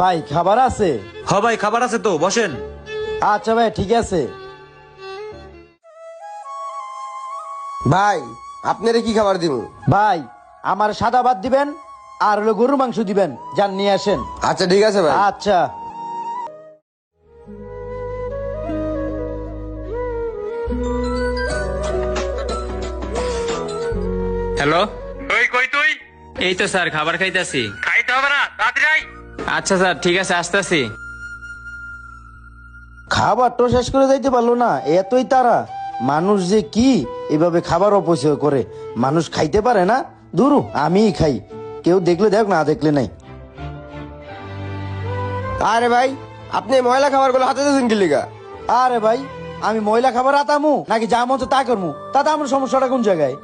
ভাই খাবার আছে? হ ভাই খাবার আছে তো, বসেন। আচ্ছা ভাই ঠিক আছে। ভাই আপনারে কি খাবার দিব? ভাই আমার সাদা ভাত দিবেন আর হলো গরুর মাংস দিবেন, যান নিয়ে আসেন। আচ্ছা ঠিক আছে ভাই। আচ্ছা। হ্যালো, ওই কই তুই? এই তো স্যার খাবার খাইতাছি। খাইতে হবে না, তাড়াতাড়ি আয়। আচ্ছা স্যার ঠিক আছে, আসতেছি। খাবার তো শেষ করে যাইতে পারলো না, এতই তারা। মানুষ যে কি এভাবে খাবার অপচয় করে, মানুষ খাইতে পারে না। দুরু আমিই খাই, কেউ দেখলে দেখ, না দেখলে নাই। আরে ভাই আপনি এই ময়লা খাবার গুলো হাতে দিয়েছেন কি লিগা? আরে ভাই আমি ময়লা খাবার আতামু নাকি যা মন তা করমু, তাতে আমার সমস্যাটা কোন জায়গায়?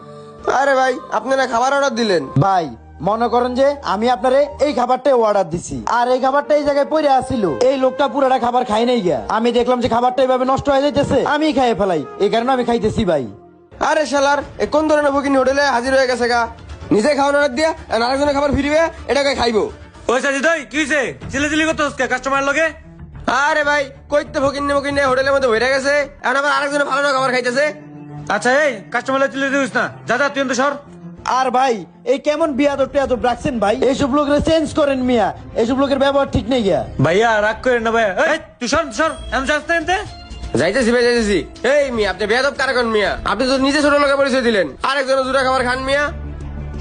আরে ভাই আপনারা খাবার অর্ডার দিলেন। ভাই মনে করেন যে আমি আপনারে এই খাবারটাই অর্ডার দিছি, আর এই খাবারটা এই জায়গায় পড়ে আসছিল, এই লোকটা পুরাটা খাবার খাই নাই গিয়া। আমি দেখলাম যে খাবারটা এইভাবে নষ্ট হয়ে যাইতেছে, আমি খাইয়ে ফেলাই, এই কারণে আমি খাইতেছি ভাই। আরে শালার এ কোন ধরনের বুকিং হোটেলে হাজির হয়ে গেছে গা? নিজে খাওয়ার অর্ডার দিয়া আর আরেকজনের খাবার ফিরিবে, এটাকে খাইবো? ওই সাজিদ ভাই কি হইছে? চিল্লাচিল্লি করতেছস কে কাস্টমার লগে? আরে ভাই কইতে বুকিং নে হোটেলের মধ্যে ভরে গেছে, এখন আবার আরেকজনের ভালো খাবার খাইতেছে। আচ্ছা এই কাস্টমার লগে চিল্লি দিস না, যা যা তুই তো সর। আর ভাই এই কেমন বিয়াদব টিয়াদব রাখছেন ভাই, এইসব লোকের চেঞ্জ করেন মিয়া, এইসব লোকের ব্যবহার ঠিক নেই গিয়া। ভাইয়া রাগ করেন না ভাইয়া। এই তুই সর সর, এমন যাস না এনতে। যাইতেছি ভাই যাইতেছি। এই মিয়া আপনি বেয়াদব কারাকন মিয়া, আপনি তো নিজে ছোট লোকের পরিচয় দিলেন, আরেকজনের দুটা খাবার খান মিয়া।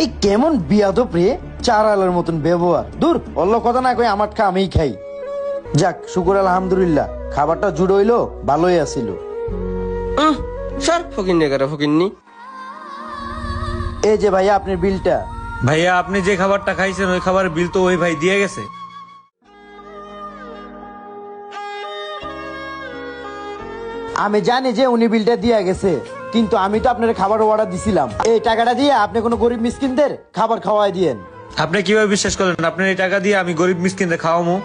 এই কেমন বিয়াদব রে, চারালের মতন ব্যবহার। দূর অল্ল কথা না কই আমার খা আমিই খাই। যাক শুকুর আলহামদুলিল্লাহ, খাবারটা জুড়ে হইলো, ভালোই আসিল। সর ফকিন্নি করে ফকিন্নি। এই যে ভাইয়া আপনার বিলটা। ভাইয়া আপনি যে খাবারটা খাইছেন ওই খাবারের বিল তো ওই ভাই দিয়ে গেছে। আমি জানি যে উনি বিলটা দিয়ে গেছে, কিন্তু আমি তো আপনার খাবার অর্ডার দিছিলাম, এই টাকাটা দিয়ে আপনি কোনো গরিব মিসকিনদের খাবার খাওয়াই দিয়েন। আপনি কিভাবে বিশ্বাস করলেন আপনার এই টাকা দিয়ে আমি গরিব মিসকিনদের খাওয়ামু?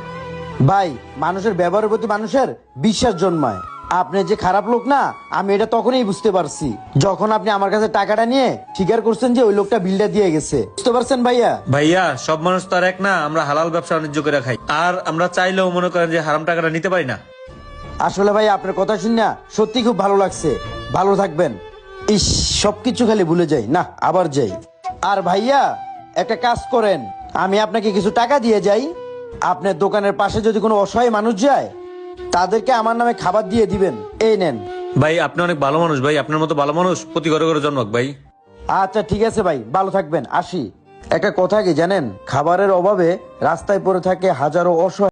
ভাই মানুষের ব্যবহারের প্রতি মানুষের বিশ্বাস জন্মায়। আপনি যে খারাপ লোক না, আমি এটা তখনই বুঝতে পারছি যখন আপনি আমার কাছে টাকাটা নিয়ে স্বীকার করছেন যে ওই লোকটা বিলটা দিয়ে গেছে। বুঝতে পারছেন ভাইয়া? ভাইয়া সব মানুষ তো আর এক না, আমরা হালাল ব্যবসা বাণিজ্য করে খাই, আর আমরা চাইলেও মনে করেন যে হারাম টাকাটা নিতে পারি না। আসলে ভাই আপনার কথা শুনে সত্যি খুব ভালো লাগছে। ভালো থাকবেন। ইস সবকিছু খালি ভুলে যাই না, আবার যাই। আর ভাইয়া একটা কাজ করেন, আমি আপনাকে কিছু টাকা দিয়ে যাই, আপনার দোকানের পাশে যদি কোনো অসহায় মানুষ যায় তাদেরকে আমার নামে খাবার দিয়ে দিবেন। এই নেন। ভাই আপনি অনেক ভালো মানুষ ভাই, আপনার মতো ভালো মানুষ প্রতি ঘরে ঘরে জন্মাক ভাই। আচ্ছা ঠিক আছে ভাই, ভালো থাকবেন, আসি। একটা কথা কি জানেন, খাবারের অভাবে রাস্তায় পড়ে থাকে হাজারো অসহায়